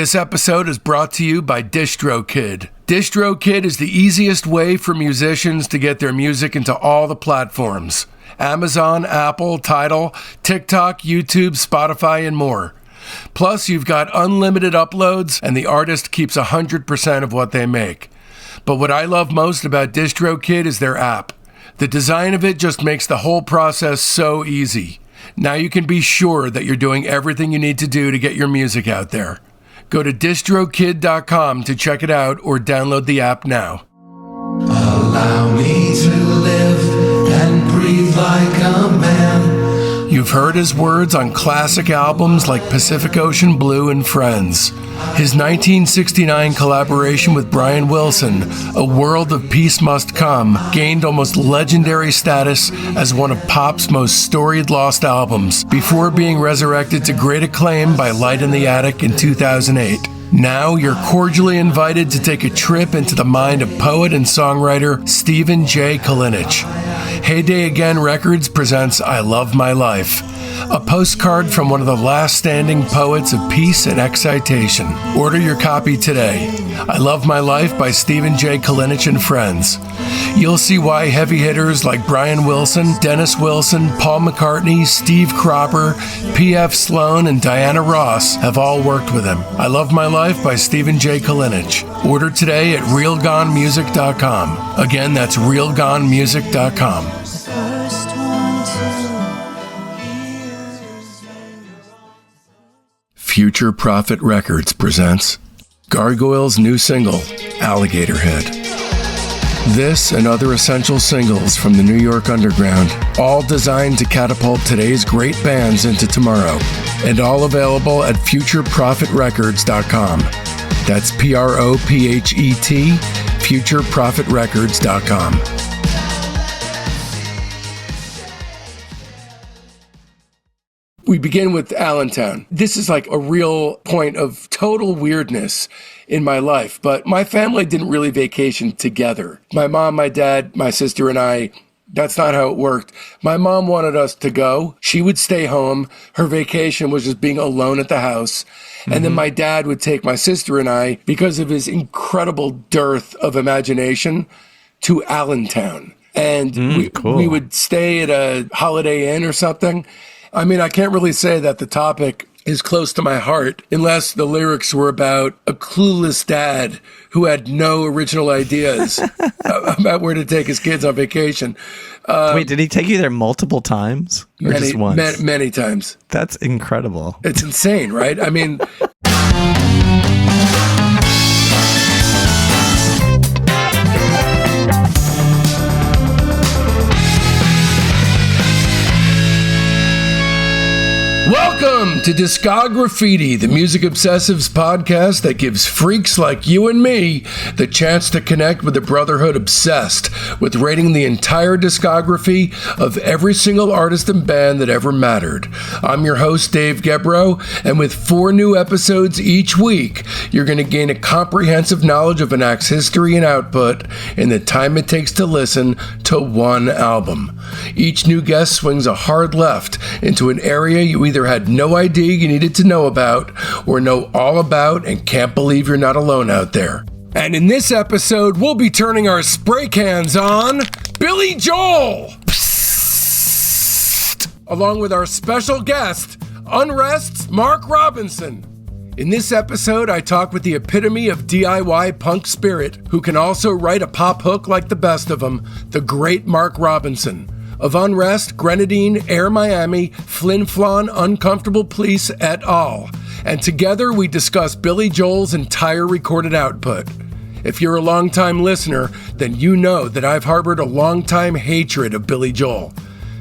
This episode is brought to you by DistroKid. DistroKid is the easiest way for musicians to get their music into all the platforms: Amazon, Apple, Tidal, TikTok, YouTube, Spotify, and more. Plus, you've got unlimited uploads, and the artist keeps 100% of what they make. But what I love most about DistroKid is their app. The design of it just makes the whole process so easy. Now you can be sure that you're doing everything you need to do to get your music out there. Go to distrokid.com to check it out or download the app now. Allow me to live and breathe like a man. You've heard his words on classic albums like Pacific Ocean Blue and Friends. His 1969 collaboration with Brian Wilson, A World of Peace Must Come, gained almost legendary status as one of pop's most storied lost albums, before being resurrected to great acclaim by Light in the Attic in 2008. Now you're cordially invited to take a trip into the mind of poet and songwriter Stephen J. Kalinich. Heyday Again Records presents I Love My Life, a postcard from one of the last standing poets of peace and excitation. Order your copy today. I Love My Life by Stephen J. Kalinich and Friends. You'll see why heavy hitters like Brian Wilson, Dennis Wilson, Paul McCartney, Steve Cropper, P.F. Sloan, and Diana Ross have all worked with him. I Love My Life by Stephen J. Kalinich. Order today at realgonemusic.com. Again, that's realgonemusic.com. Future Prophet Records presents Gargoyle's new single, Alligator Head. This and other essential singles from the New York underground, all designed to catapult today's great bands into tomorrow, and all available at futureprophetrecords.com. That's Prophet, futureprophetrecords.com. We begin with Allentown. This is like a real point of total weirdness in my life, but my family didn't really vacation together. My mom, my dad, my sister, and I, that's not how it worked. My mom wanted us to go. She would stay home. Her vacation was just being alone at the house. And then my dad would take my sister and I, because of his incredible dearth of imagination, to Allentown. And we would stay at a Holiday Inn or something. I mean, I can't really say that the topic is close to my heart unless the lyrics were about a clueless dad who had no original ideas about where to take his kids on vacation. Wait, did he take you there multiple times or just once? Many times. That's incredible. It's insane, right? I mean... Welcome to Discograffiti, the Music Obsessives podcast that gives freaks like you and me the chance to connect with the brotherhood obsessed with rating the entire discography of every single artist and band that ever mattered. I'm your host, Dave Gebroe, and with 4 new episodes each week, you're going to gain a comprehensive knowledge of an act's history and output in the time it takes to listen to one album. Each new guest swings a hard left into an area you either had no idea you needed to know about or know all about and can't believe you're not alone out there. And in this episode, we'll be turning our spray cans on Billy Joel, along with our special guest, UNREST'S Mark Robinson. In this episode, I talk with the epitome of DIY punk spirit, who can also write a pop hook like the best of them, the great Mark Robinson. Of Unrest, Grenadine, Air Miami, Flin Flon, Uncomfortable Police, et al. And together we discuss Billy Joel's entire recorded output. If you're a longtime listener, then you know that I've harbored a longtime hatred of Billy Joel.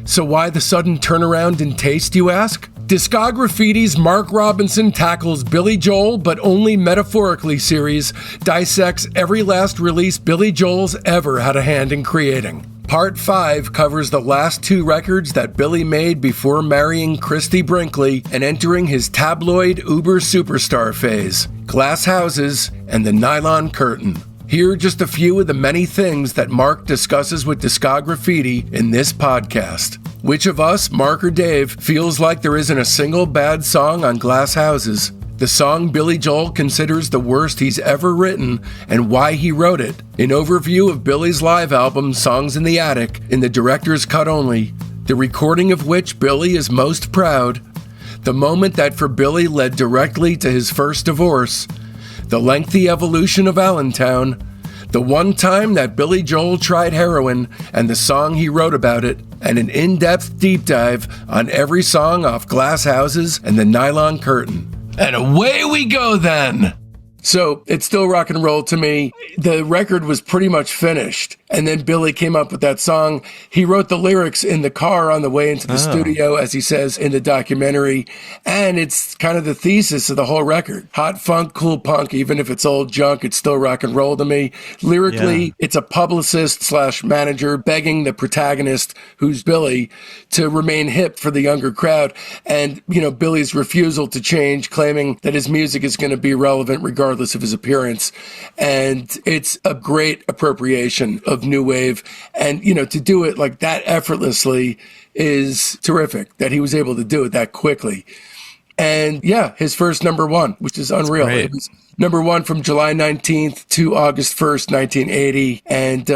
So why the sudden turnaround in taste, you ask? Discograffiti's Mark Robinson tackles Billy Joel, but Only Metaphorically series dissects every last release Billy Joel's ever had a hand in creating. Part 5 covers the last 2 records that Billy made before marrying Christie Brinkley and entering his tabloid uber superstar phase, Glass Houses and the Nylon Curtain. Here are just a few of the many things that Mark discusses with Discograffiti in this podcast. Which of us, Mark or Dave, feels like there isn't a single bad song on Glass Houses? the song Billy Joel considers the worst he's ever written and why he wrote it, an overview of Billy's live album Songs in the Attic in the director's cut only, the recording of which Billy is most proud, the moment that for Billy led directly to his first divorce, the lengthy evolution of Allentown, the one time that Billy Joel tried heroin and the song he wrote about it, and an in-depth deep dive on every song off Glass Houses and the Nylon Curtain. And away we go then! So it's still rock and roll to me. The record was pretty much finished. And then Billy came up with that song. He wrote the lyrics in the car on the way into the studio, as he says in the documentary. And it's kind of the thesis of the whole record. Hot funk, cool punk, even if it's old junk, it's still rock and roll to me. Lyrically, It's a publicist / manager begging the protagonist, who's Billy, to remain hip for the younger crowd. And, Billy's refusal to change, claiming that his music is going to be relevant regardless of his appearance. And it's a great appropriation of new wave. And, to do it like that effortlessly is terrific, that he was able to do it that quickly. And his first number one, which is unreal. It was number one from July 19th to August 1st, 1980. And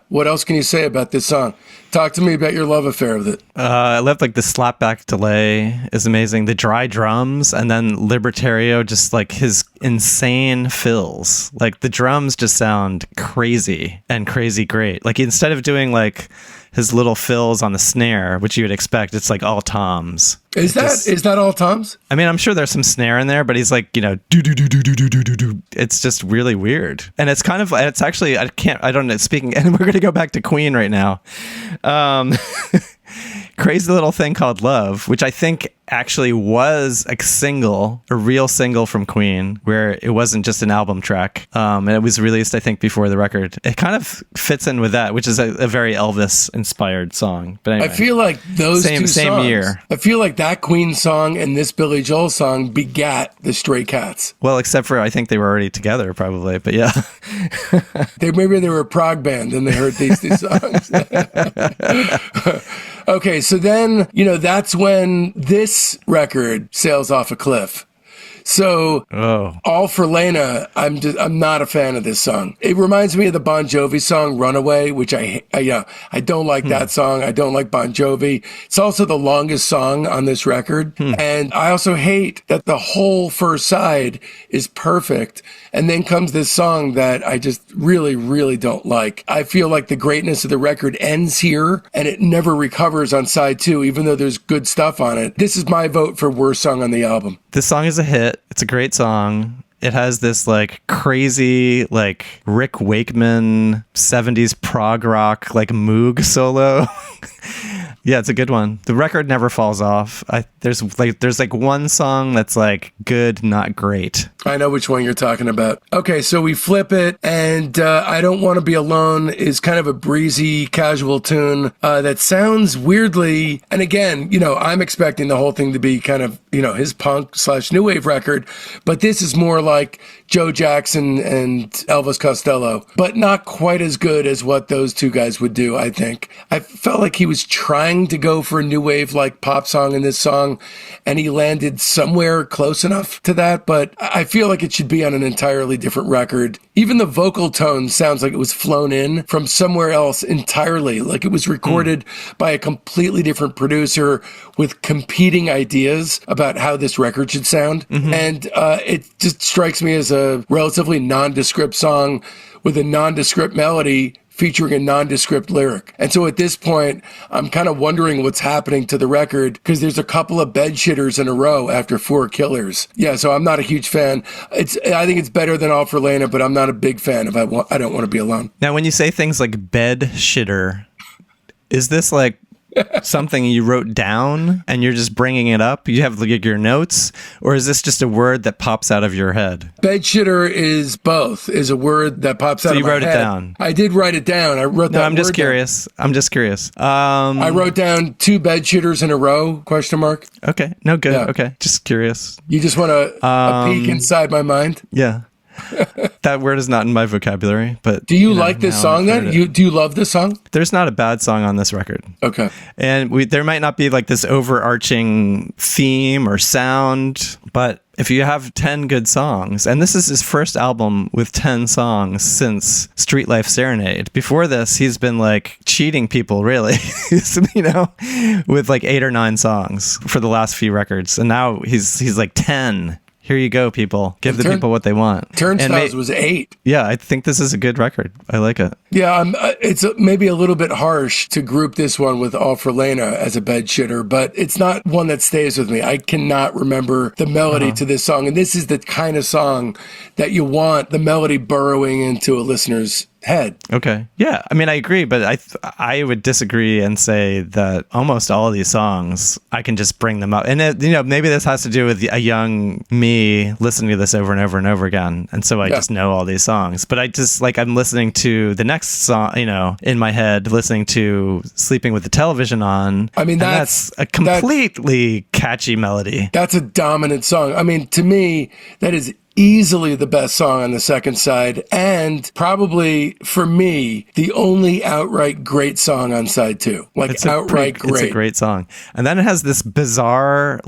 what else can you say about this song? Talk to me about your love affair with it. I love the slapback delay is amazing. The dry drums, and then Libertario, just his insane fills. The drums just sound crazy and crazy great. Instead of doing his little fills on the snare, which you would expect, it's all toms. Is that all toms? I mean, I'm sure there's some snare in there, but he's do do do do do do do do do. It's just really weird, and it's actually I don't know. Speaking, and we're gonna go back to Queen right now. Crazy Little Thing Called Love, which I think actually was a real single from Queen, where it wasn't just an album track. And it was released, I think, before the record. It kind of fits in with that, which is a very Elvis-inspired song. But anyway, I feel like those two same songs, year. I feel like that Queen song and this Billy Joel song begat the Stray Cats. Well, except for I think they were already together, probably. But yeah. Maybe they were a prog band and they heard these two songs. Okay, so then, that's when this record sails off a cliff. So, All for Lena, I'm not a fan of this song. It reminds me of the Bon Jovi song Runaway, which I don't like that song. I don't like Bon Jovi. It's also the longest song on this record. And I also hate that the whole first side is perfect. And then comes this song that I just really, really don't like. I feel like the greatness of the record ends here and it never recovers on side two, even though there's good stuff on it. This is my vote for worst song on the album. This song is a hit. It's a great song. It has this crazy Rick Wakeman 70s prog rock Moog solo. Yeah, it's a good one. The record never falls off. There's one song that's good, not great. I know which one you're talking about. Okay, so we flip it, and I Don't Want to Be Alone is kind of a breezy, casual tune that sounds weirdly, and again, I'm expecting the whole thing to be kind of, his punk / new wave record, but this is more like Joe Jackson and Elvis Costello, but not quite as good as what those two guys would do, I think. I felt like he was trying to go for a new wave pop song in this song, and he landed somewhere close enough to that, but I feel like it should be on an entirely different record. Even the vocal tone sounds like it was flown in from somewhere else entirely, like it was recorded by a completely different producer with competing ideas about how this record should sound. And it just strikes me as a relatively nondescript song with a nondescript melody featuring a nondescript lyric. And so at this point, I'm kind of wondering what's happening to the record, because there's a couple of bed shitters in a row after 4 killers. Yeah, so I'm not a huge fan. I think it's better than All for Lena, but I'm not a big fan of I Don't Want to Be Alone. Now, when you say things like bed shitter, is this something you wrote down and you're just bringing it up? You have your notes, or is this just a word that pops out of your head? Bed shitter is both, is a word that pops out of my head. So you wrote it down? I did write it down. I wrote that. No, I'm just curious. Down. I'm just curious. I wrote down 2 bed shitters in a row, ? Okay. No, good. Yeah. Okay. Just curious. You just want a peek inside my mind? Yeah. That word is not in my vocabulary, but do you like this song then? Do you love this song? There's not a bad song on this record. Okay. And there might not be like this overarching theme or sound, but if you have 10 good songs, and this is his first album with 10 songs since Street Life Serenade. Before this, he's been like cheating people, really, with like 8 or 9 songs for the last few records. And now he's like 10. Here you go, people. Give the people what they want. Turnstiles was 8. Yeah, I think this is a good record. I like it. Yeah, it's maybe a little bit harsh to group this one with All for Lena as a bed shitter, but it's not one that stays with me. I cannot remember the melody to this song, and this is the kind of song that you want the melody burrowing into a listener's head. Okay. Yeah. I mean, I agree, but I would disagree and say that almost all of these songs, I can just bring them up. And, maybe this has to do with a young me listening to this over and over and over again. And so I just know all these songs. But I just, I'm listening to the next song, in my head, listening to Sleeping with the Television On. I mean, that's a completely catchy melody. That's a dominant song. I mean, to me, that is easily the best song on the second side, and probably for me the only outright great song on side 2. It's outright great. It's a great song, and then it has this bizarre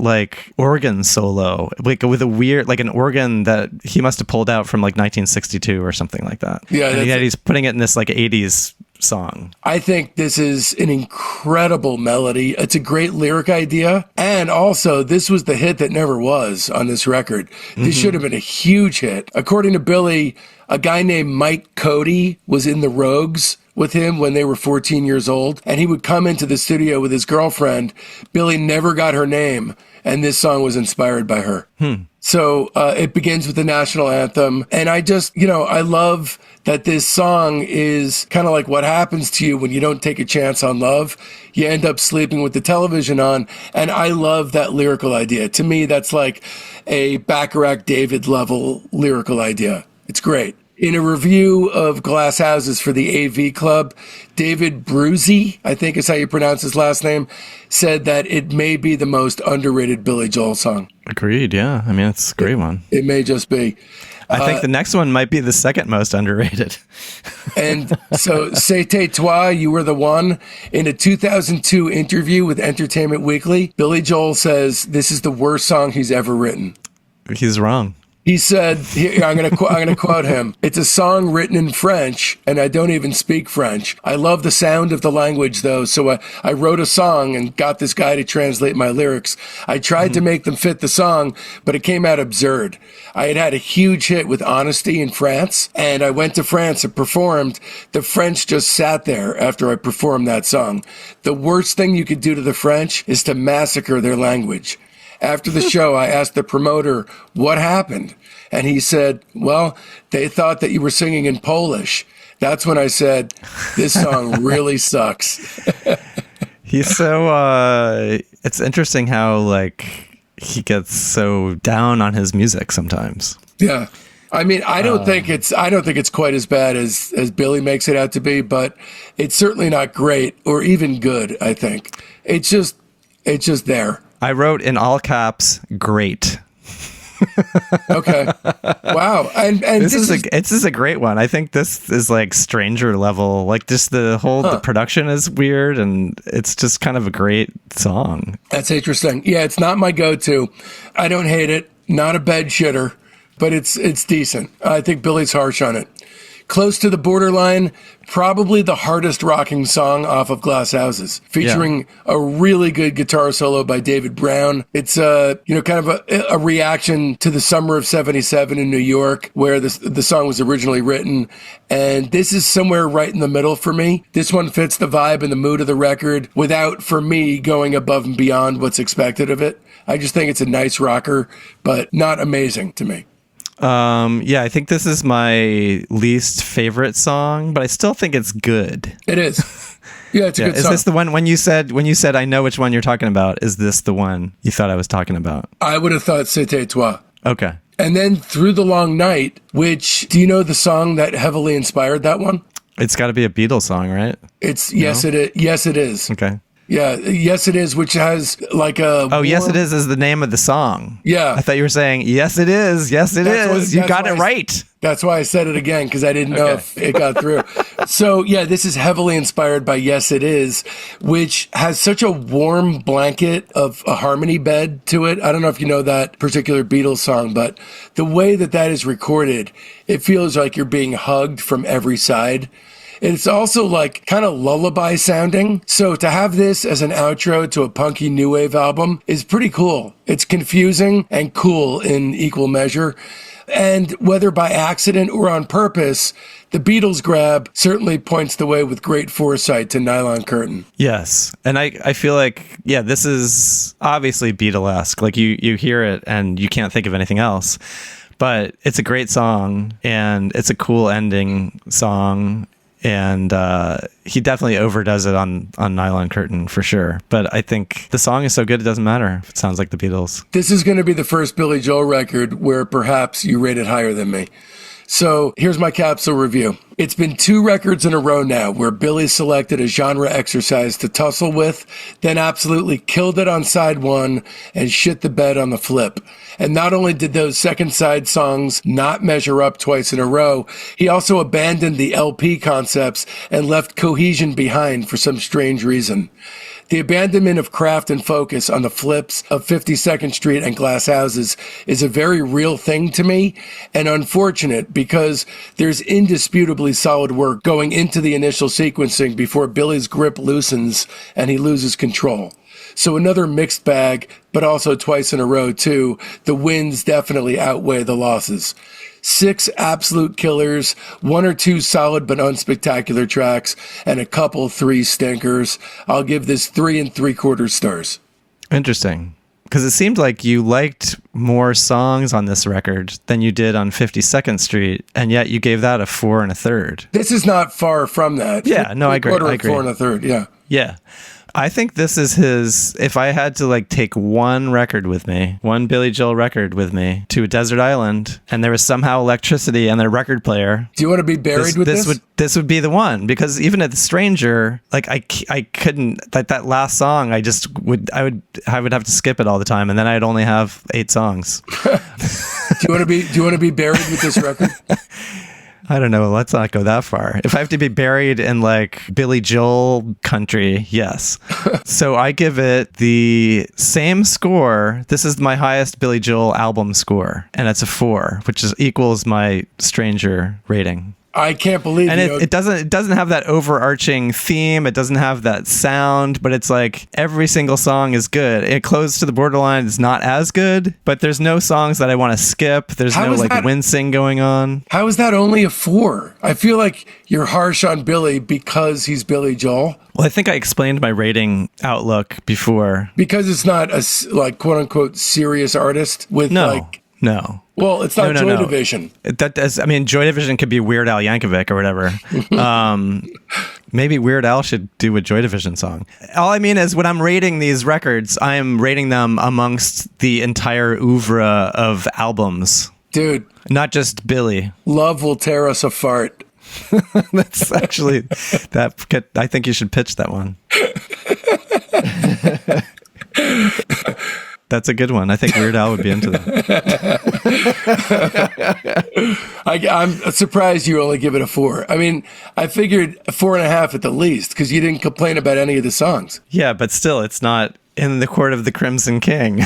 organ solo, with a weird an organ that he must have pulled out from 1962 or something like that. Yeah, and yet he's putting it in this 80s song. I think this is an incredible melody. It's a great lyric idea. And also, this was the hit that never was on this record. This should have been a huge hit. According to Billy, a guy named Mike Cody was in the Rogues with him when they were 14 years old. And he would come into the studio with his girlfriend. Billy never got her name. And this song was inspired by her. So it begins with the national anthem. And I just, I love that this song is kind of like what happens to you when you don't take a chance on love. You end up sleeping with the television on. And I love that lyrical idea. To me, that's like a Bacharach David level lyrical idea. It's great. In a review of Glass Houses for the AV Club, David Gebroe, I think is how you pronounce his last name, said that it may be the most underrated Billy Joel song. Agreed, yeah. I mean, it's a great one. It may just be. I think the next one might be the second most underrated. And so, C'était Toi, You Were the One. In a 2002 interview with Entertainment Weekly, Billy Joel says this is the worst song he's ever written. He's wrong. He said, I'm going to quote him, "It's a song written in French, and I don't even speak French. I love the sound of the language, though, so I wrote a song and got this guy to translate my lyrics. I tried to make them fit the song, but it came out absurd. I had a huge hit with Honesty in France, and I went to France and performed. The French just sat there after I performed that song. The worst thing you could do to the French is to massacre their language. After the show, I asked the promoter what happened. And he said, well, they thought that you were singing in Polish. That's when I said, this song really sucks." He's so, it's interesting how he gets so down on his music sometimes. Yeah. I mean, I don't think it's quite as bad as Billy makes it out to be, but it's certainly not great or even good, I think. It's just there. I wrote in all caps, great. Okay. Wow. And this is a great one. I think this is Stranger level. Just the production is weird, and it's just kind of a great song. That's interesting. Yeah, it's not my go-to. I don't hate it. Not a bed shitter, but it's decent. I think Billy's harsh on it. Close to the Borderline, probably the hardest rocking song off of Glass Houses, featuring a really good guitar solo by David Brown. It's kind of a reaction to the summer of '77 in New York, where the song was originally written. And this is somewhere right in the middle for me. This one fits the vibe and the mood of the record without, for me, going above and beyond what's expected of it. I just think it's a nice rocker, but not amazing to me. I think this is my least favorite song, but I still think it's good. It is. Yeah, it's a good song. Is this the one when you said I know which one you're talking about? Is this the one you thought I was talking about? I would have thought C'était Toi. Okay. And then Through the Long Night, which, do you know the song that heavily inspired that one? It's got to be a Beatles song, right? Yes, it is. Yes, it is. Okay. Yeah, Yes It Is, which has like a... Oh, Yes It Is the name of the song. Yeah. I thought you were saying, yes it is, yes it is. You got it right. That's why I said it again, because I didn't know if it got through. So, yeah, this is heavily inspired by Yes It Is, which has such a warm blanket of a harmony bed to it. I don't know if you know that particular Beatles song, but the way that is recorded, it feels like you're being hugged from every side. It's also like kind of lullaby sounding. So to have this as an outro to a punky new wave album is pretty cool. It's confusing and cool in equal measure. And whether by accident or on purpose, the Beatles grab certainly points the way with great foresight to Nylon Curtain. Yes. And I feel like, yeah, this is obviously Beatlesque. Like you hear it and you can't think of anything else. But it's a great song and it's a cool ending song. And he definitely overdoes it on Nylon Curtain for sure. But I think the song is so good it doesn't matter if it sounds like the Beatles. This is going to be the first Billy Joel record where perhaps you rate it higher than me. So here's my capsule review. It's been 2 records in a row now where Billy selected a genre exercise to tussle with, then absolutely killed it on side 1 and shit the bed on the flip. And not only did those second side songs not measure up twice in a row, he also abandoned the LP concepts and left cohesion behind for some strange reason. The abandonment of craft and focus on the flips of 52nd Street and Glass Houses is a very real thing to me and unfortunate because there's indisputably solid work going into the initial sequencing before Billy's grip loosens and he loses control. So another mixed bag, but also twice in a row too. The wins definitely outweigh the losses. 6 absolute killers, 1 or 2 solid but unspectacular tracks, and a couple 3 stinkers. I'll give this 3 3/4 stars. Interesting. Because it seemed like you liked more songs on this record than you did on 52nd Street, and yet you gave that a 4 1/3. This is not far from that. Yeah, no, I agree. 4 1/3, yeah. Yeah. I think this is his, if I had to like take one record with me, one Billy Joel record with me to a desert island, and there was somehow electricity and a record player. Do you want to be buried with this? This would be the one, because even at The Stranger, like I couldn't, like that last song, I would have to skip it all the time, and then I'd only have 8 songs. Do you want to be buried with this record? I don't know. Let's not go that far. If I have to be buried in like Billy Joel country, yes. So I give it the same score. This is my highest Billy Joel album score, and it's a 4, which equals my Stranger rating. I can't believe and it doesn't have that overarching theme. It doesn't have that sound, but it's like every single song is good. It Close to the Borderline is not as good, but there's no songs that I want to skip. There's no like wincing going on. How is that only a 4? I feel like you're harsh on Billy because he's Billy Joel. Well, I think I explained my rating outlook before. Because it's not a like quote unquote serious artist with No. Well, it's not Joy Division. Joy Division could be Weird Al Yankovic or whatever. Maybe Weird Al should do a Joy Division song. All I mean is when I'm rating these records, I am rating them amongst the entire oeuvre of albums. Dude. Not just Billy. Love will tear us apart. That's actually, I think you should pitch that one. That's a good one. I think Weird Al would be into that. I'm surprised you only give it a 4. I mean, I figured 4.5 at the least because you didn't complain about any of the songs. Yeah, but still, it's not in the court of the Crimson King.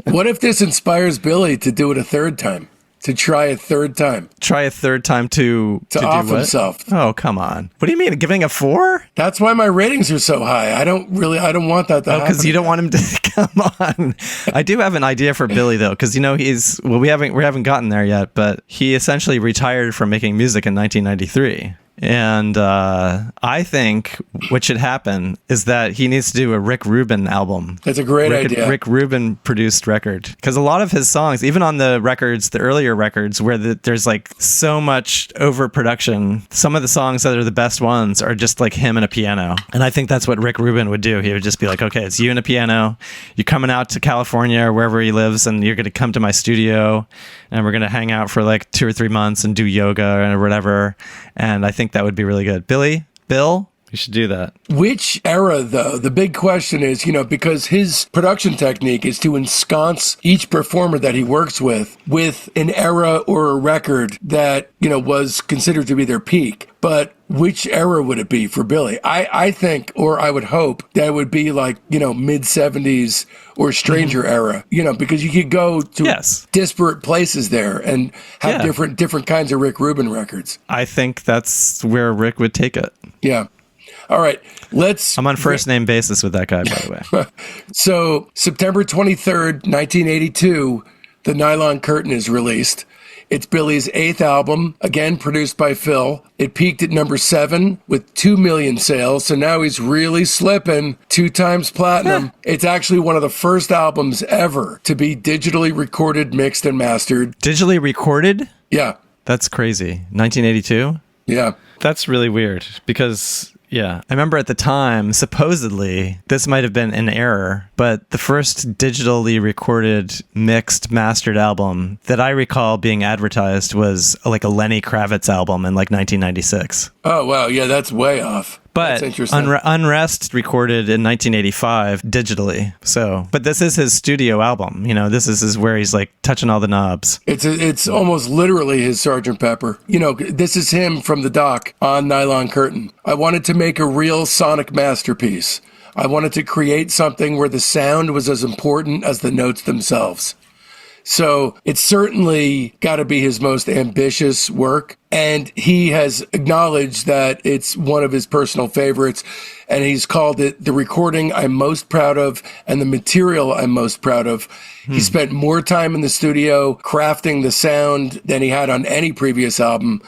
What if this inspires Billy to do it a 3rd time? To try a 3rd time. Try a 3rd time to off do what? Himself. Oh, come on. What do you mean? Giving a 4? That's why my ratings are so high. I don't want that to happen. Because you don't want him to come on. I do have an idea for Billy though, because we haven't gotten there yet, but he essentially retired from making music in 1993. And I think what should happen is that he needs to do a Rick Rubin album. That's a great idea. Rick Rubin produced record. Because a lot of his songs, even on the records, the earlier records, where there's like so much overproduction, some of the songs that are the best ones are just like him and a piano. And I think that's what Rick Rubin would do. He would just be like, okay, it's you and a piano. You're coming out to California or wherever he lives, and you're going to come to my studio, and we're going to hang out for like 2 or 3 months and do yoga or whatever. And I think that would be really good. Bill, You should do that. Which era, though? The big question is, because his production technique is to ensconce each performer that he works with an era or a record that, was considered to be their peak. But which era would it be for Billy? I think, or I would hope, that it would be like, mid-70s or Stranger era, because you could go to disparate places there and have different kinds of Rick Rubin records. I think that's where Rick would take it. Yeah. All right, I'm on first name basis with that guy, by the way. So, September 23rd, 1982, The Nylon Curtain is released. It's Billy's 8th album, again produced by Phil. It peaked at number 7 with 2 million sales, so now he's really slipping, 2 times platinum. It's actually one of the first albums ever to be digitally recorded, mixed, and mastered. Digitally recorded? Yeah. That's crazy. 1982? Yeah. That's really weird because... Yeah. I remember at the time, supposedly, this might have been an error, but the first digitally recorded, mixed, mastered album that I recall being advertised was like a Lenny Kravitz album in like 1996. Oh, wow. Yeah, that's way off. But Unrest recorded in 1985 digitally. But this is his studio album. This is where he's like touching all the knobs. It's almost literally his Sgt. Pepper. This is him from the doc on Nylon Curtain. I wanted to make a real sonic masterpiece. I wanted to create something where the sound was as important as the notes themselves. So it's certainly got to be his most ambitious work. And he has acknowledged that it's one of his personal favorites. And he's called it the recording I'm most proud of and the material I'm most proud of. He spent more time in the studio crafting the sound than he had on any previous album.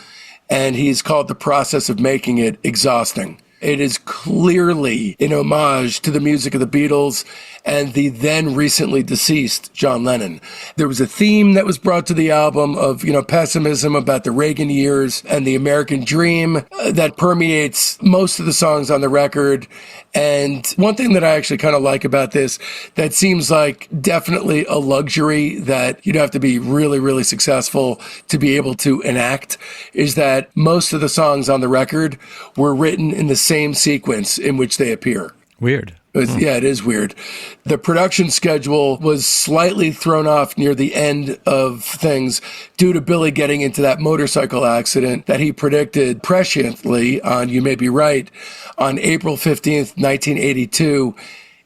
And he's called the process of making it exhausting. It is clearly an homage to the music of the Beatles and the then recently deceased John Lennon. There was a theme that was brought to the album of, pessimism about the Reagan years and the American dream that permeates most of the songs on the record. And one thing that I actually kind of like about this, that seems like definitely a luxury that you'd have to be really, really successful to be able to enact, is that most of the songs on the record were written in the same sequence in which they appear. Weird. Yeah, it is weird. The production schedule was slightly thrown off near the end of things due to Billy getting into that motorcycle accident that he predicted presciently on You May Be Right on April 15th, 1982,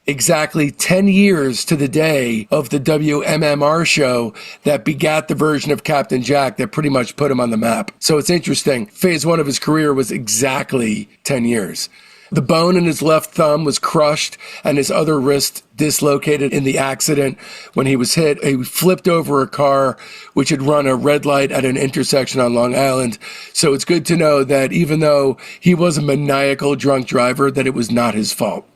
exactly 10 years to the day of the WMMR show that begat the version of Captain Jack that pretty much put him on the map. So it's interesting. Phase 1 of his career was exactly 10 years. The bone in his left thumb was crushed and his other wrist dislocated in the accident when he was hit. He flipped over a car which had run a red light at an intersection on Long Island. So it's good to know that even though he was a maniacal drunk driver, that it was not his fault.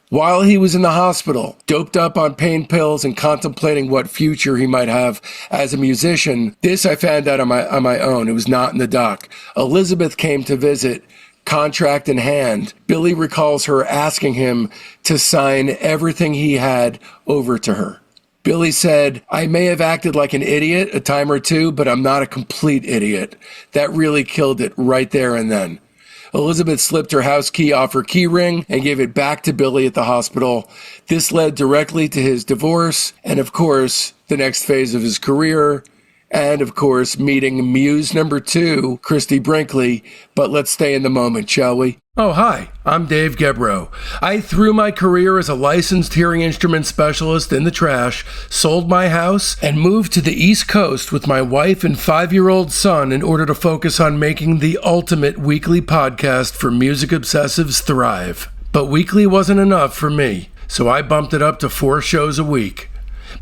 While he was in the hospital, doped up on pain pills and contemplating what future he might have as a musician, this I found out on my own. It was not in the doc. Elizabeth came to visit, contract in hand. Billy recalls her asking him to sign everything he had over to her. Billy said, "I may have acted like an idiot a time or two, but I'm not a complete idiot." That really killed it right there and then. Elizabeth slipped her house key off her key ring and gave it back to Billy at the hospital. This led directly to his divorce and, of course, the next phase of his career. And, of course, meeting muse number 2, Christie Brinkley. But let's stay in the moment, shall we? Oh, hi, I'm Dave Gebroe. I threw my career as a licensed hearing instrument specialist in the trash, sold my house, and moved to the East Coast with my wife and 5-year-old son in order to focus on making the ultimate weekly podcast for music obsessives thrive. But weekly wasn't enough for me, so I bumped it up to 4 shows a week.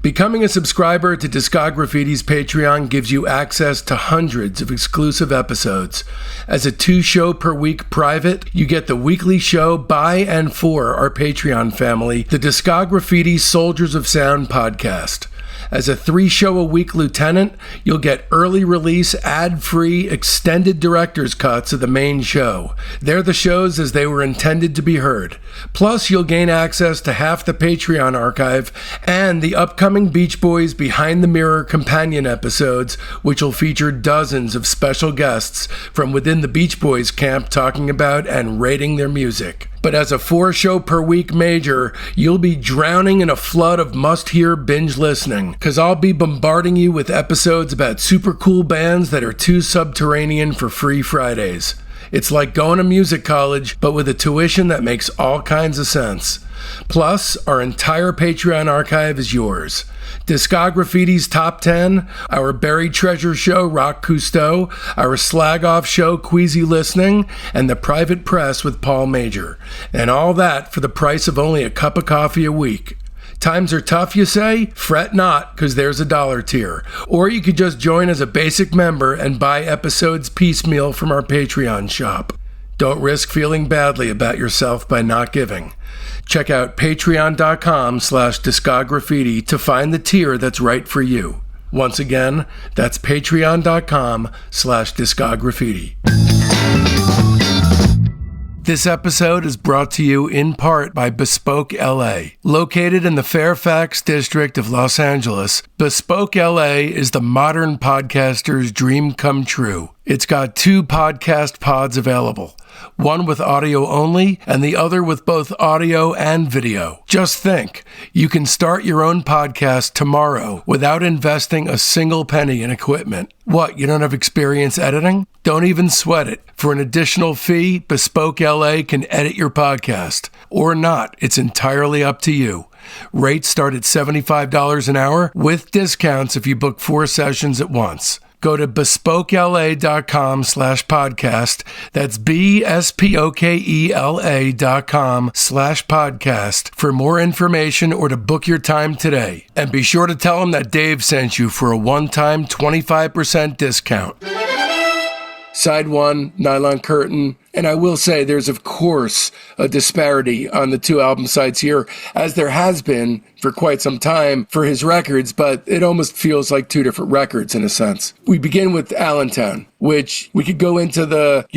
Becoming a subscriber to Discograffiti's Patreon gives you access to hundreds of exclusive episodes. As a 2-show per week private, you get the weekly show by and for our Patreon family, the Discograffiti Soldiers of Sound podcast. As a 3-show-a-week lieutenant, you'll get early release, ad-free, extended director's cuts of the main show. They're the shows as they were intended to be heard. Plus, you'll gain access to half the Patreon archive and the upcoming Beach Boys Behind the Mirror companion episodes, which will feature dozens of special guests from within the Beach Boys camp talking about and rating their music. But as a 4-show-per-week major, you'll be drowning in a flood of must-hear binge listening, because I'll be bombarding you with episodes about super cool bands that are too subterranean for free Fridays. It's like going to music college, but with a tuition that makes all kinds of sense. Plus, our entire Patreon archive is yours. Discograffiti's Top 10, our Buried Treasure show, Rock Cousteau, our Slag Off show, Queasy Listening, and the Private Press with Paul Major. And all that for the price of only a cup of coffee a week. Times are tough, you say? Fret not, because there's a $1 tier. Or you could just join as a basic member and buy episodes piecemeal from our Patreon shop. Don't risk feeling badly about yourself by not giving. Check out patreon.com/discograffiti to find the tier that's right for you. Once again, that's patreon.com/discograffiti. This episode is brought to you in part by Bespoke LA. Located in the Fairfax district of Los Angeles, Bespoke LA is the modern podcaster's dream come true. It's got 2 podcast pods available, one with audio only and the other with both audio and video. Just think, you can start your own podcast tomorrow without investing a single penny in equipment. What, you don't have experience editing? Don't even sweat it. For an additional fee, Bespoke LA can edit your podcast. Or not, it's entirely up to you. Rates start at $75 an hour with discounts if you book 4 sessions at once. Go to bespokela.com/podcast. That's BSPOKELA.com/podcast for more information or to book your time today. And be sure to tell them that Dave sent you for a one-time 25% discount. Side 1, Nylon Curtain. And I will say there's, of course, a disparity on the 2 album sides here, as there has been for quite some time for his records, but it almost feels like 2 different records in a sense. We begin with Allentown, which we could go into the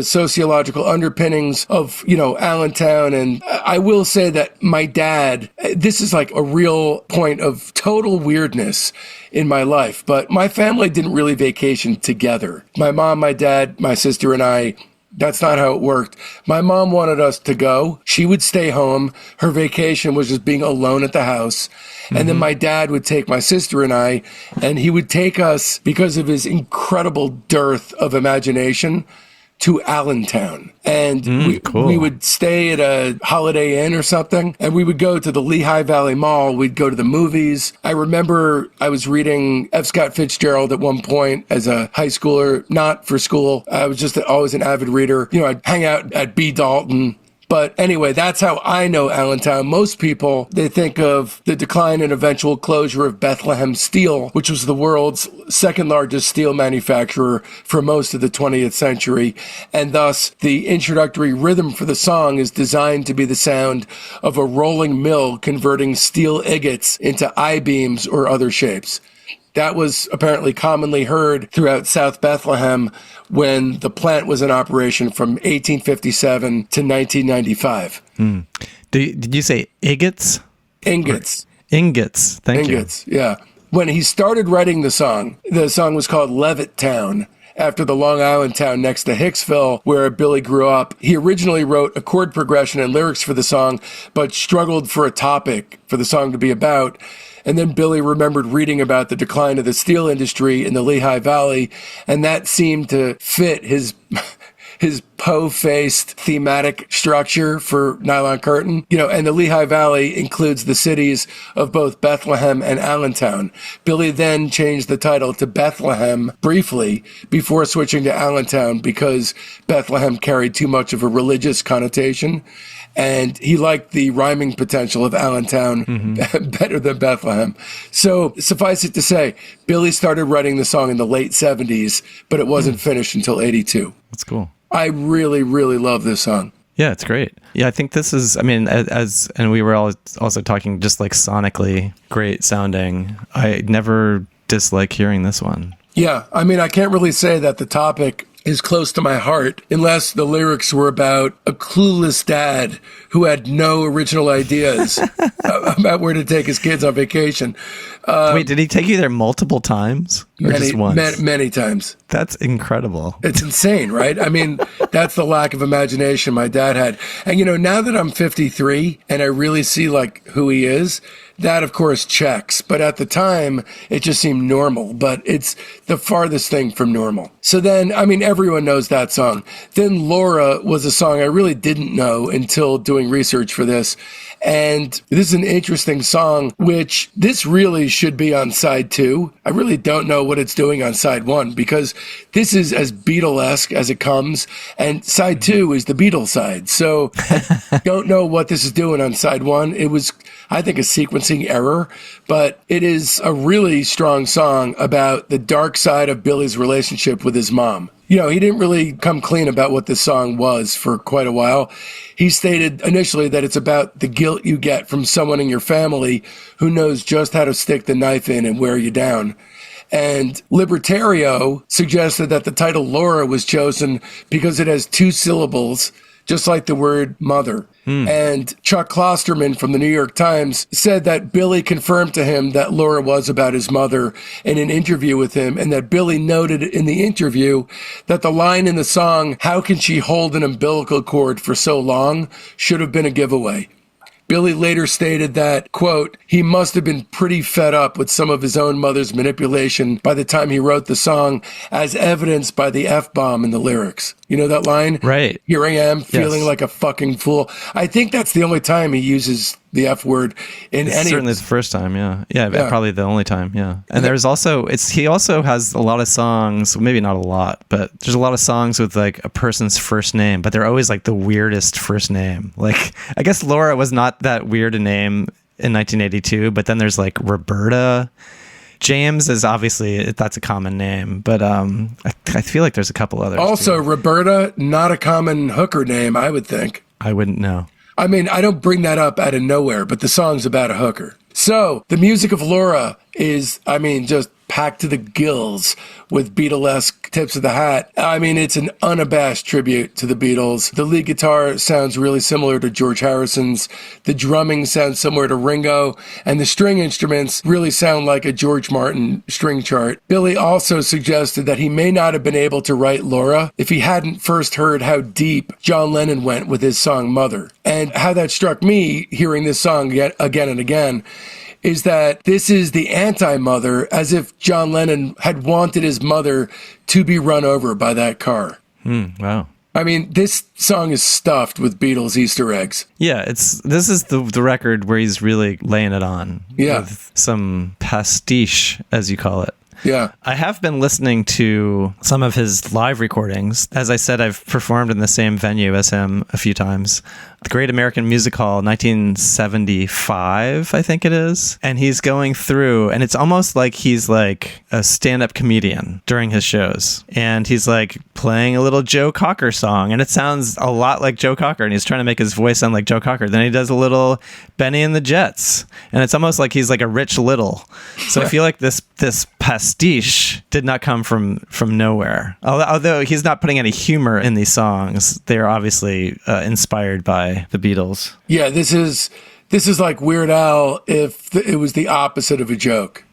sociological underpinnings of, Allentown. And I will say that my dad, this is like a real point of total weirdness in my life, but my family didn't really vacation together. My mom, my dad, my sister, and I, that's not how it worked. My mom wanted us to go. She would stay home. Her vacation was just being alone at the house. And then my dad would take my sister and I, and he would take us, because of his incredible dearth of imagination, to Allentown. And we would stay at a Holiday Inn or something, and we would go to the Lehigh Valley Mall. We'd go to the movies. I remember I was reading F. Scott Fitzgerald at one point as a high schooler, not for school. I was just always an avid reader. I'd hang out at B. Dalton. But anyway, that's how I know Allentown. Most people, they think of the decline and eventual closure of Bethlehem Steel, which was the world's second largest steel manufacturer for most of the 20th century. And thus, the introductory rhythm for the song is designed to be the sound of a rolling mill converting steel ingots into I-beams or other shapes. That was apparently commonly heard throughout South Bethlehem when the plant was in operation from 1857 to 1995. Did you say ingots? Ingots. Ingots. Thank you. Ingots, yeah. When he started writing the song was called Levittown, after the Long Island town next to Hicksville, where Billy grew up. He originally wrote a chord progression and lyrics for the song, but struggled for a topic for the song to be about. And then Billy remembered reading about the decline of the steel industry in the Lehigh Valley, and that seemed to fit his po-faced thematic structure for Nylon Curtain. And the Lehigh Valley includes the cities of both Bethlehem and Allentown. Billy then changed the title to Bethlehem briefly before switching to Allentown because Bethlehem carried too much of a religious connotation. And he liked the rhyming potential of Allentown better than Bethlehem. So suffice it to say, Billy started writing the song in the late 70s, but it wasn't finished until 82. That's cool. I really, really love this song. Yeah, it's great. Yeah, I think this is, I mean, and we were all also talking just like sonically great sounding. I never dislike hearing this one. Yeah, I mean, I can't really say that the topic is close to my heart unless the lyrics were about a clueless dad who had no original ideas about where to take his kids on vacation. Wait, did he take you there multiple times or just once? Many times. That's incredible. It's insane, right? I mean, that's the lack of imagination my dad had. And, you know, now that I'm 53 and I really see like who he is, that, of course, checks. But at the time, it just seemed normal. But it's the farthest thing from normal. So then, I mean, everyone knows that song. Then Laura was a song I really didn't know until doing research for this. And this is an interesting song, which this really should be on side 2. I really don't know what it's doing on side 1 because this is as Beatlesque as it comes. And side 2 is the Beatles side. So I don't know what this is doing on side 1. It was, I think, a sequencing error, but it is a really strong song about the dark side of Billy's relationship with his mom. You know, he didn't really come clean about what this song was for quite a while. He stated initially that it's about the guilt you get from someone in your family who knows just how to stick the knife in and wear you down. And Libertario suggested that the title Laura was chosen because it has 2 syllables, just like the word mother. And Chuck Klosterman from the New York Times said that Billy confirmed to him that Laura was about his mother in an interview with him, and that Billy noted in the interview that the line in the song, "How can she hold an umbilical cord for so long?" should have been a giveaway. Billy later stated that, quote, he must have been pretty fed up with some of his own mother's manipulation by the time he wrote the song, as evidenced by the F-bomb in the lyrics. You know that line? Right. Here I am feeling like a fucking fool. I think that's the only time he uses the F word in any. Certainly the first time, yeah, probably the only time, yeah. And there's also he also has a lot of songs, maybe not a lot, but there's a lot of songs with like a person's first name, but they're always like the weirdest first name. Like I guess Laura was not that weird a name in 1982, but then there's like Roberta. James is obviously, that's a common name, but I feel like there's a couple others. Also, too. Roberta, not a common hooker name, I would think. I wouldn't know. I mean, I don't bring that up out of nowhere, but the song's about a hooker. So the music of Laura is, I mean, just packed to the gills with Beatlesque tips of the hat. I mean, it's an unabashed tribute to the Beatles. The lead guitar sounds really similar to George Harrison's. The drumming sounds similar to Ringo. And the string instruments really sound like a George Martin string chart. Billy also suggested that he may not have been able to write Laura if he hadn't first heard how deep John Lennon went with his song Mother. And how that struck me, hearing this song yet again and again, is that this is the anti-mother, as if John Lennon had wanted his mother to be run over by that car. Wow. I mean, this song is stuffed with Beatles Easter eggs. Yeah, this is the record where he's really laying it on. Yeah. With some pastiche, as you call it. Yeah. I have been listening to some of his live recordings. As I said, I've performed in the same venue as him a few times. The Great American Music Hall, 1975, I think it is. And he's going through, and it's almost like he's like a stand-up comedian during his shows. And he's like playing a little Joe Cocker song, and it sounds a lot like Joe Cocker, and he's trying to make his voice sound like Joe Cocker. Then he does a little Benny and the Jets, and it's almost like he's like a Rich Little. So I feel like this pastiche did not come from nowhere. Although he's not putting any humor in these songs, they're obviously inspired by the Beatles. Yeah, this is like Weird Al if it was the opposite of a joke.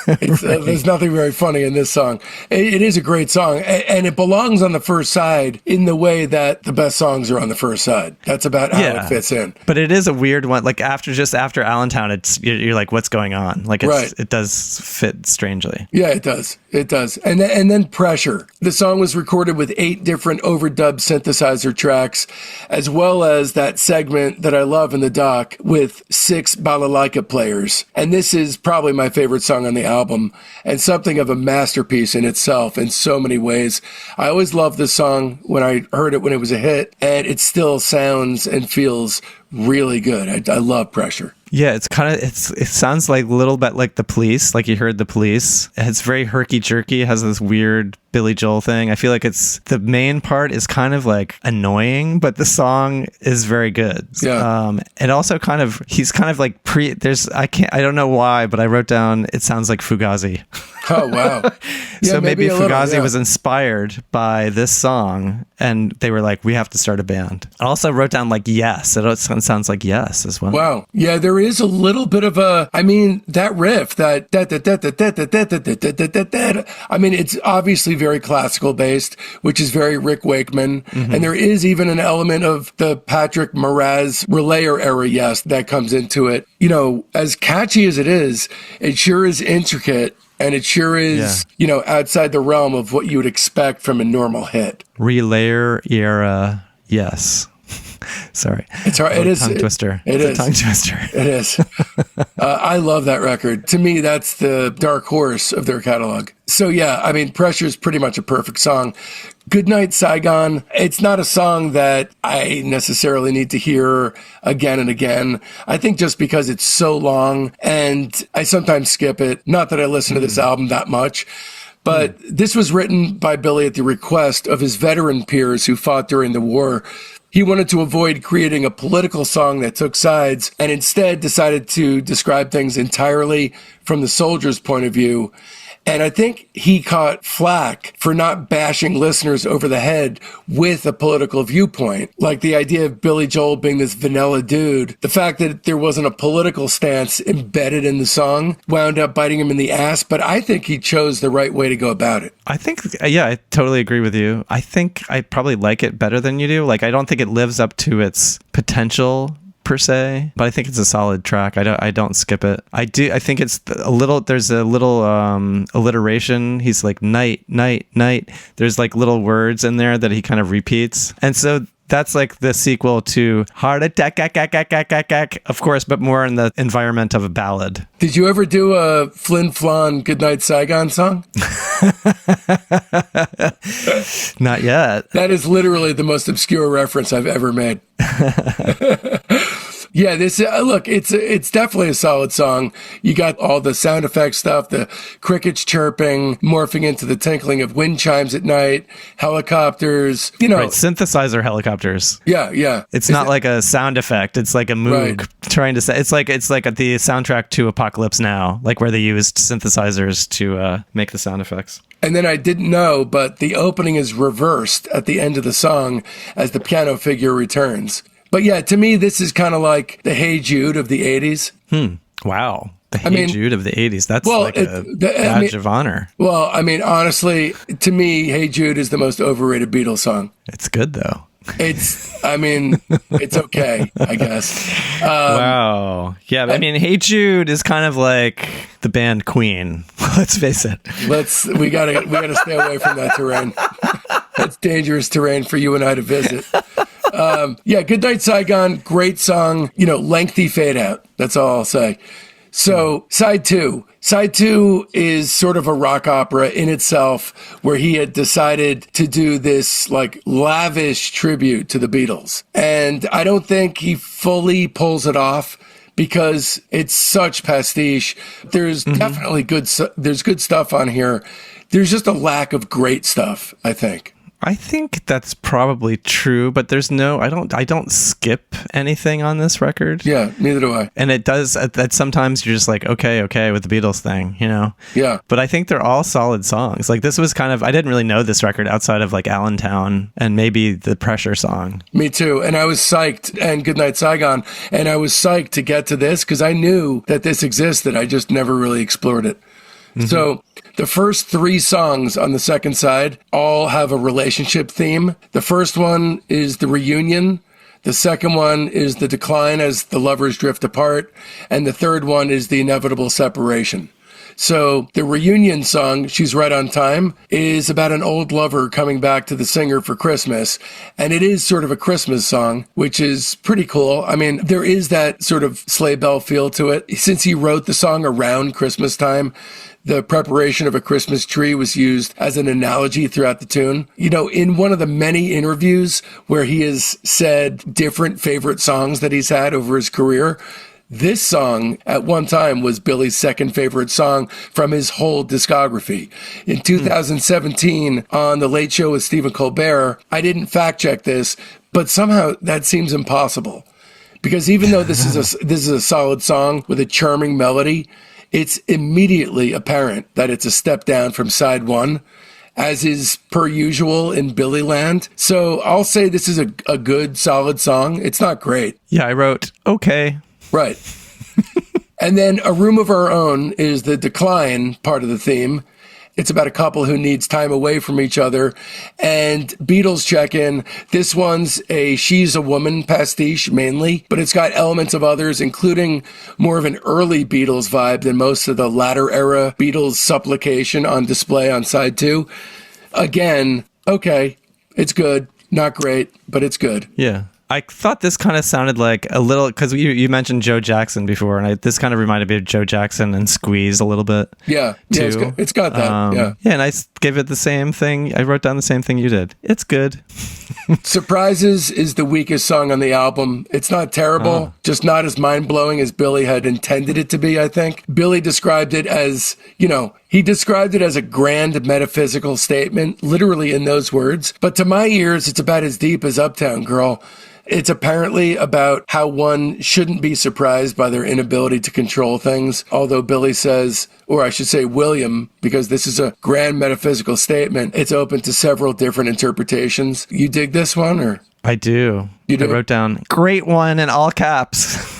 Right. There's nothing very funny in this song. It is a great song, and it belongs on the first side in the way that the best songs are on the first side. That's about how it fits in. But it is a weird one. Like after Allentown, you're like, what's going on? Like it does fit strangely. Yeah, it does. It does. And then Pressure. The song was recorded with 8 different overdubbed synthesizer tracks, as well as that segment that I love in the doc with 6 balalaika players. And this is probably my favorite song on the album, and something of a masterpiece in itself in so many ways. I always loved this song when I heard it when it was a hit, and it still sounds and feels really good. I love Pressure. Yeah, it sounds like a little bit like The Police, like you heard The Police. It's very herky-jerky. It has this weird Billy Joel thing. I feel like the main part is kind of like annoying, but the song is very good. Yeah. And also he's kind of like I don't know why, but I wrote down, it sounds like Fugazi. Oh, wow. Yeah, so maybe Fugazi little. was inspired by this song and they were like, we have to start a band. I also wrote down like Yes. It sounds like Yes as well. Wow. Yeah, there is a little bit of that riff, it's obviously very classical based, which is very Rick Wakeman. Mm-hmm. And there is even an element of the Patrick Moraz Relayer era Yes that comes into it. You know, as catchy as it sure is intricate. And it sure is, outside the realm of what you would expect from a normal hit. Relayer era, Yes. Sorry. It's hard. It is tongue twister. It is a tongue twister. It is. I love that record. To me, that's the dark horse of their catalog. So yeah, I mean, Pressure is pretty much a perfect song. Goodnight Saigon. It's not a song that I necessarily need to hear again and again. I think just because it's so long and I sometimes skip it. Not that I listen to this album that much. But this was written by Billy at the request of his veteran peers who fought during the war. He wanted to avoid creating a political song that took sides and instead decided to describe things entirely from the soldier's point of view. And I think he caught flack for not bashing listeners over the head with a political viewpoint. Like the idea of Billy Joel being this vanilla dude, the fact that there wasn't a political stance embedded in the song wound up biting him in the ass. But I think he chose the right way to go about it. I think, I totally agree with you. I think I probably like it better than you do. Like, I don't think it lives up to its potential per se, but I think it's a solid track. I don't skip it. I think it's there's a little alliteration. He's like night, night, night. There's like little words in there that he kind of repeats. And so that's like the sequel to Heart Attack, of course, but more in the environment of a ballad. Did you ever do a Flin Flon Goodnight Saigon song? Not yet. That is literally the most obscure reference I've ever made. Yeah, this look, it's definitely a solid song. You got all the sound effect stuff, the crickets chirping, morphing into the tinkling of wind chimes at night, helicopters, right, synthesizer helicopters. Yeah. It's not like a sound effect. It's like a Moog trying to say. It's like the soundtrack to Apocalypse Now, like where they used synthesizers to make the sound effects. And then I didn't know, but the opening is reversed at the end of the song as the piano figure returns. But yeah, to me, this is kind of like the Hey Jude of the 80s. Wow. The Hey Jude of the 80s. That's a badge of honor. Well, I mean, honestly, to me, Hey Jude is the most overrated Beatles song. It's good, though. It's okay, I guess. Wow. Yeah, I mean, Hey Jude is kind of like the band Queen. Let's face it. We gotta stay away from that terrain. That's dangerous terrain for you and I to visit. Goodnight Saigon, great song. Lengthy fade out. That's all I'll say. So side two is sort of a rock opera in itself, where he had decided to do this like lavish tribute to the Beatles. And I don't think he fully pulls it off because it's such pastiche. There's definitely good stuff on here. There's just a lack of great stuff, I think. I think that's probably true, but I don't skip anything on this record. Yeah, neither do I. And it does that sometimes you're just like, okay with the Beatles thing, Yeah. But I think they're all solid songs. Like this was I didn't really know this record outside of like Allentown and maybe the Pressure song. Me too. And I was psyched, and Goodnight Saigon, and I was psyched to get to this because I knew that this existed. I just never really explored it. Mm-hmm. So the first 3 songs on the second side all have a relationship theme. The first one is the reunion. The second one is the decline as the lovers drift apart. And the third one is the inevitable separation. So the reunion song, She's Right on Time, is about an old lover coming back to the singer for Christmas. And it is sort of a Christmas song, which is pretty cool. I mean, there is that sort of sleigh bell feel to it. Since he wrote the song around Christmas time, the preparation of a Christmas tree was used as an analogy throughout the tune. You know, in one of the many interviews where he has said different favorite songs that he's had over his career, this song at one time was Billy's second favorite song from his whole discography. In 2017, on The Late Show with Stephen Colbert, I didn't fact check this, but somehow that seems impossible. Because even though this is a solid song with a charming melody, it's immediately apparent that it's a step down from side one, as is per usual in Billy land. So I'll say this is a good, solid song. It's not great. Yeah, I wrote, okay. Right. And then A Room of Our Own is the decline part of the theme. It's about a couple who needs time away from each other. And Beatles check in. This one's a She's a Woman pastiche mainly, but it's got elements of others, including more of an early Beatles vibe than most of the latter era Beatles supplication on display on side 2. Again, okay, it's good. Not great, but it's good. Yeah. I thought this kind of sounded like a little, because you mentioned Joe Jackson before, and this kind of reminded me of Joe Jackson and Squeeze a little bit. Yeah, it's got that. Yeah, and I gave it the same thing. I wrote down the same thing you did. It's good. Surprises is the weakest song on the album. It's not terrible, just not as mind-blowing as Billy had intended it to be, I think. Billy described it as, he described it as a grand metaphysical statement, literally in those words. But to my ears, it's about as deep as Uptown Girl. It's apparently about how one shouldn't be surprised by their inability to control things. Although Billy says, or I should say William, because this is a grand metaphysical statement, it's open to several different interpretations. You dig this one, or? I do. You do? I wrote down, great one in all caps.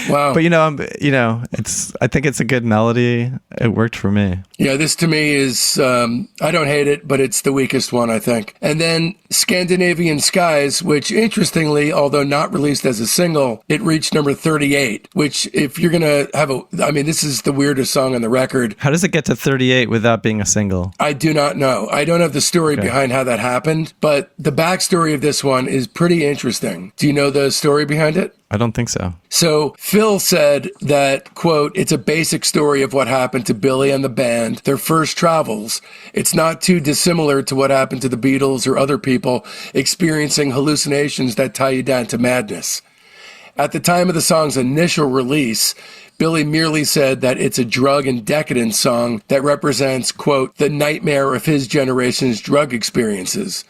Wow. But I think it's a good melody. It worked for me. Yeah, this to me is, I don't hate it, but it's the weakest one, I think. And then Scandinavian Skies, which interestingly, although not released as a single, it reached number 38, which if you're going to have this is the weirdest song on the record. How does it get to 38 without being a single? I do not know. I don't have the story behind how that happened, but the backstory of this one is pretty interesting. Do you know the story behind it? I don't think so. So Phil said that, quote, it's a basic story of what happened to Billy and the band, their first travels. It's not too dissimilar to what happened to the Beatles or other people experiencing hallucinations that tie you down to madness. At the time of the song's initial release, Billy merely said that it's a drug and decadence song that represents, quote, the nightmare of his generation's drug experiences.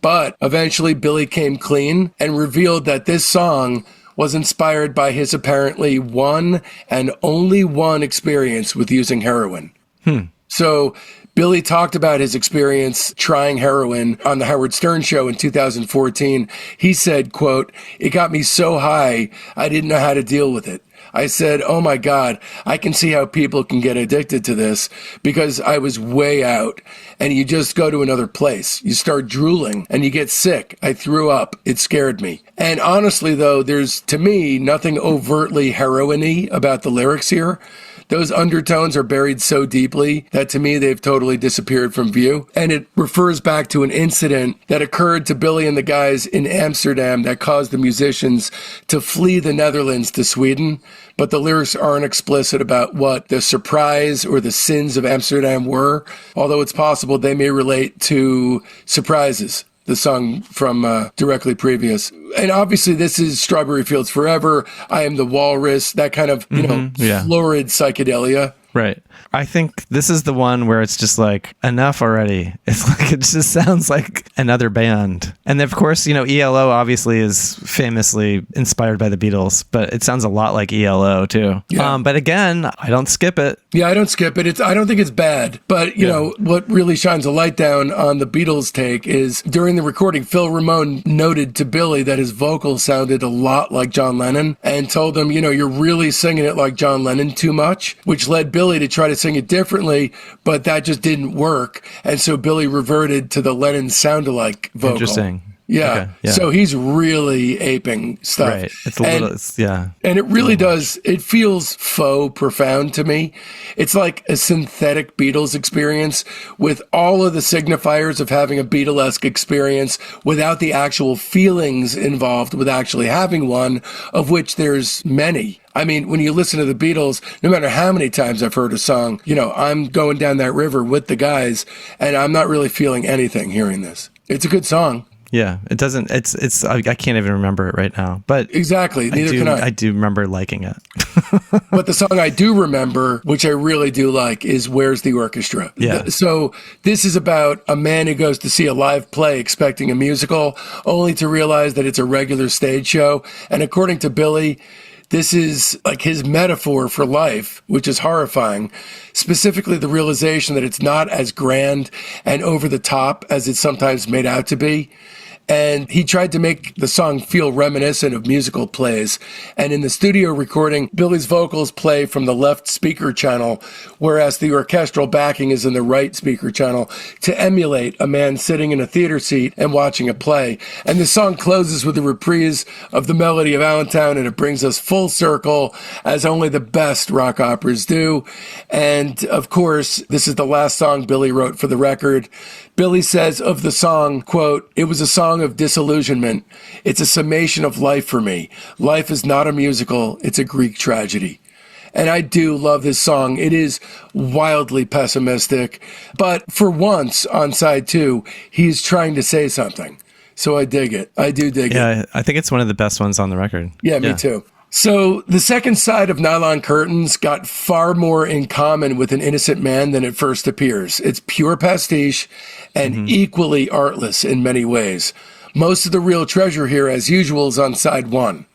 But eventually Billy came clean and revealed that this song was inspired by his apparently one and only one experience with using heroin. So Billy talked about his experience trying heroin on the Howard Stern show in 2014. He said, quote, it got me so high, I didn't know how to deal with it. I said, oh my God, I can see how people can get addicted to this because I was way out. And you just go to another place. You start drooling and you get sick. I threw up. It scared me. And honestly, though, there's, to me, nothing overtly heroin-y about the lyrics here. Those undertones are buried so deeply that to me they've totally disappeared from view. And it refers back to an incident that occurred to Billy and the guys in Amsterdam that caused the musicians to flee the Netherlands to Sweden. But the lyrics aren't explicit about what the surprise or the sins of Amsterdam were, although it's possible they may relate to Surprises, the song from directly previous. And obviously this is Strawberry Fields Forever, I Am the Walrus, that kind of, florid psychedelia. Right. I think this is the one where it's just like, enough already. It's like, it just sounds like another band. And of course, ELO obviously is famously inspired by the Beatles, but it sounds a lot like ELO too. Yeah. But again, I don't skip it. Yeah, I don't skip it. I don't think it's bad. But, you know, what really shines a light down on the Beatles take is during the recording, Phil Ramone noted to Billy that his vocals sounded a lot like John Lennon and told him, you're really singing it like John Lennon too much, which led Billy to try to sing it differently, but that just didn't work. And so Billy reverted to the Lennon sound-alike vocal. Interesting. Yeah. Okay, yeah. So he's really aping stuff. Right. It's a little, yeah. And it really does, it feels faux profound to me. It's like a synthetic Beatles experience with all of the signifiers of having a Beatlesque experience without the actual feelings involved with actually having one, of which there's many. I mean, when you listen to the Beatles, no matter how many times I've heard a song, I'm going down that river with the guys, and I'm not really feeling anything hearing this. It's a good song. Yeah, it doesn't, I can't even remember it right now, but exactly. Neither can I. I do remember liking it. But the song I do remember, which I really do like, is Where's the Orchestra? Yeah. So this is about a man who goes to see a live play expecting a musical, only to realize that it's a regular stage show. And according to Billy, this is like his metaphor for life, which is horrifying, specifically the realization that it's not as grand and over the top as it's sometimes made out to be. And he tried to make the song feel reminiscent of musical plays. And in the studio recording, Billy's vocals play from the left speaker channel, whereas the orchestral backing is in the right speaker channel, to emulate a man sitting in a theater seat and watching a play. And the song closes with a reprise of the melody of Allentown, and it brings us full circle, as only the best rock operas do. And of course, this is the last song Billy wrote for the record. Billy says of the song, quote, "It was a song of disillusionment. It's a summation of life for me. Life is not a musical. It's a Greek tragedy." And I do love this song. It is wildly pessimistic, but for once on side 2, he's trying to say something. So I dig it. I do dig it. Yeah, I think it's one of the best ones on the record. Yeah, me too. So the second side of Nylon Curtains got far more in common with An Innocent Man than it first appears. It's pure pastiche and equally artless in many ways. Most of the real treasure here, as usual, is on side 1.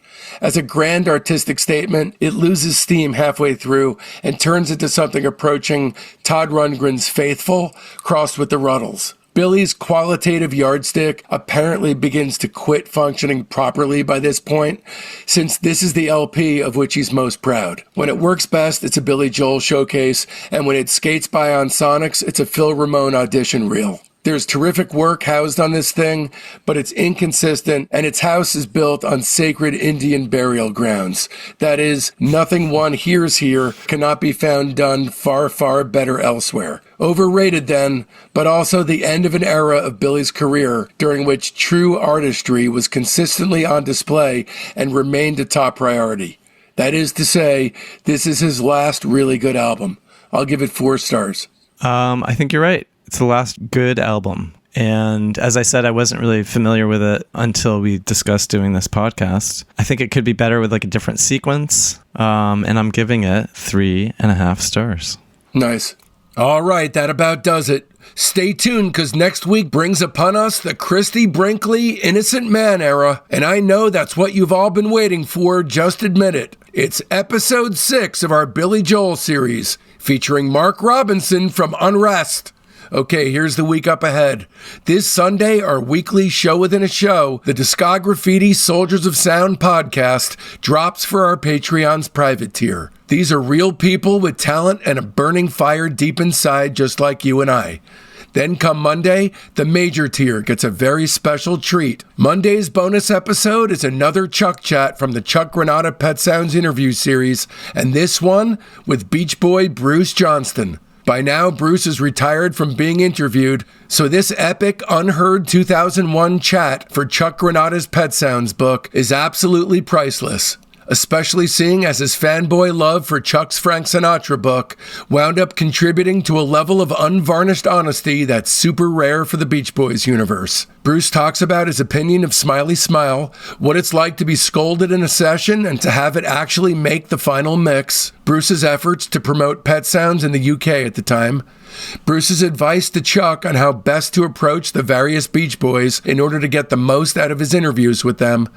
As a grand artistic statement, it loses steam halfway through and turns into something approaching Todd Rundgren's Faithful crossed with the Ruddles. Billy's qualitative yardstick apparently begins to quit functioning properly by this point, since this is the LP of which he's most proud. When it works best, it's a Billy Joel showcase, and when it skates by on Sonics, it's a Phil Ramone audition reel. There's terrific work housed on this thing, but it's inconsistent, and its house is built on sacred Indian burial grounds. That is, nothing one hears here cannot be found done far, far better elsewhere. Overrated then, but also the end of an era of Billy's career during which true artistry was consistently on display and remained a top priority. That is to say, this is his last really good album. I'll give it 4 stars. I think you're right. It's the last good album. And as I said, I wasn't really familiar with it until we discussed doing this podcast. I think it could be better with like a different sequence. And I'm giving it 3.5 stars. Nice. All right, that about does it. Stay tuned, because next week brings upon us the Christie Brinkley Innocent Man era, and I know that's what you've all been waiting for, just admit it. It's episode 6 of our Billy Joel series, featuring Mark Robinson from Unrest. Okay, here's the week up ahead. This Sunday, our weekly show within a show, the Discograffiti Soldiers of Sound podcast, drops for our Patreon's private tier. These are real people with talent and a burning fire deep inside, just like you and I. Then come Monday, the major tier gets a very special treat. Monday's bonus episode is another Chuck Chat from the Chuck Granada Pet Sounds interview series, and this one with Beach Boy Bruce Johnston. By now, Bruce is retired from being interviewed, so this epic, unheard 2001 chat for Chuck Granada's Pet Sounds book is absolutely priceless, especially seeing as his fanboy love for Chuck's Frank Sinatra book wound up contributing to a level of unvarnished honesty that's super rare for the Beach Boys universe. Bruce talks about his opinion of Smiley Smile, what it's like to be scolded in a session and to have it actually make the final mix, Bruce's efforts to promote Pet Sounds in the UK at the time, Bruce's advice to Chuck on how best to approach the various Beach Boys in order to get the most out of his interviews with them,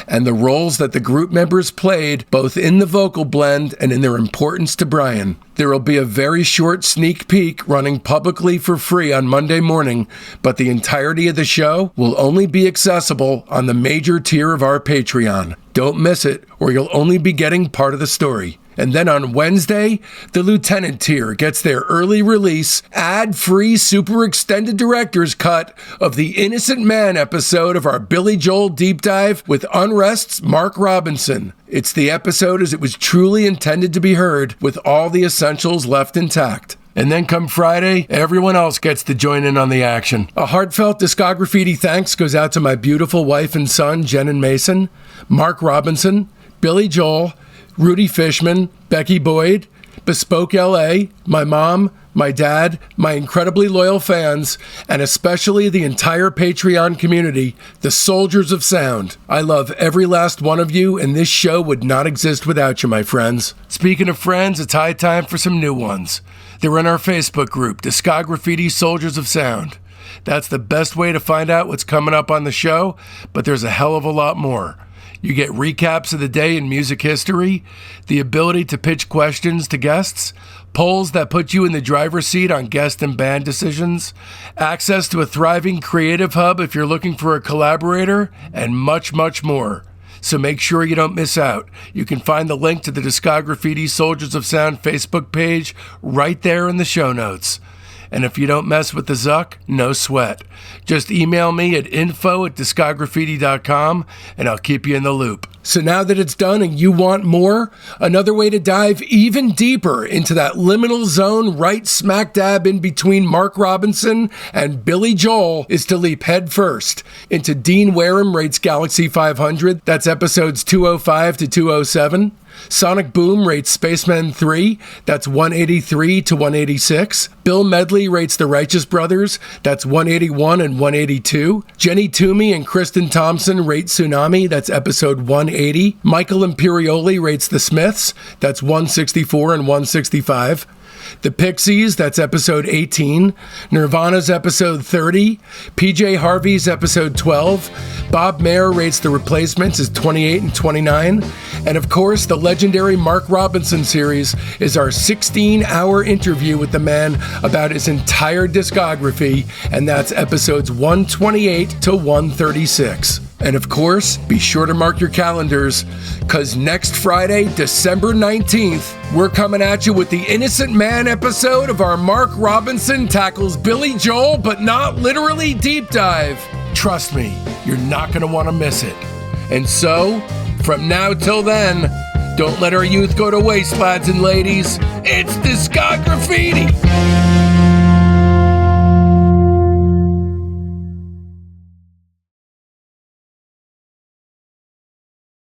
and the roles that the group members played both in the vocal blend and in their importance to Brian. There will be a very short sneak peek running publicly for free on Monday morning, but the entirety of the show will only be accessible on the major tier of our Patreon. Don't miss it, or you'll only be getting part of the story. And then on Wednesday, the Lieutenant tier gets their early release, ad-free, super extended director's cut of the Innocent Man episode of our Billy Joel deep dive with UNREST'S Mark Robinson. It's the episode as it was truly intended to be heard, with all the essentials left intact. And then come Friday, everyone else gets to join in on the action. A heartfelt Discograffiti thanks goes out to my beautiful wife and son, Jen and Mason, Mark Robinson, Billy Joel, Rudy Fishman, Becky Boyd, Bespoke LA, my mom, my dad, my incredibly loyal fans, and especially the entire Patreon community, the Soldiers of Sound. I love every last one of you, and this show would not exist without you, my friends. Speaking of friends, it's high time for some new ones. They're in our Facebook group, Discograffiti Soldiers of Sound. That's the best way to find out what's coming up on the show, but there's a hell of a lot more. You get recaps of the day in music history, the ability to pitch questions to guests, polls that put you in the driver's seat on guest and band decisions, access to a thriving creative hub if you're looking for a collaborator, and much, much more. So make sure you don't miss out. You can find the link to the Discograffiti Soldiers of Sound Facebook page right there in the show notes. And if you don't mess with the Zuck, no sweat. Just email me at info@discograffiti.com and I'll keep you in the loop. So now that it's done and you want more, another way to dive even deeper into that liminal zone right smack dab in between Mark Robinson and Billy Joel is to leap head first into Dean Wareham Rates Galaxy 500. That's episodes 205 to 207. Sonic Boom rates Spaceman 3, that's 183 to 186. Bill Medley rates The Righteous Brothers, that's 181 and 182. Jenny Toomey and Kristen Thompson rate Tsunami, that's episode 180. Michael Imperioli rates The Smiths, that's 164 and 165. The Pixies, that's episode 18. Nirvana's episode 30. PJ Harvey's episode 12. Bob Mayer rates The Replacements as 28 and 29. And of course, the legendary Mark Robinson series is our 16-hour interview with the man about his entire discography, and that's episodes 128 to 136. And of course, be sure to mark your calendars, because next Friday, December 19th, we're coming at you with the Innocent Man episode of our Mark Robinson Tackles Billy Joel, but not literally deep dive. Trust me, you're not going to want to miss it. And so, from now till then, don't let our youth go to waste, lads and ladies. It's Discograffiti!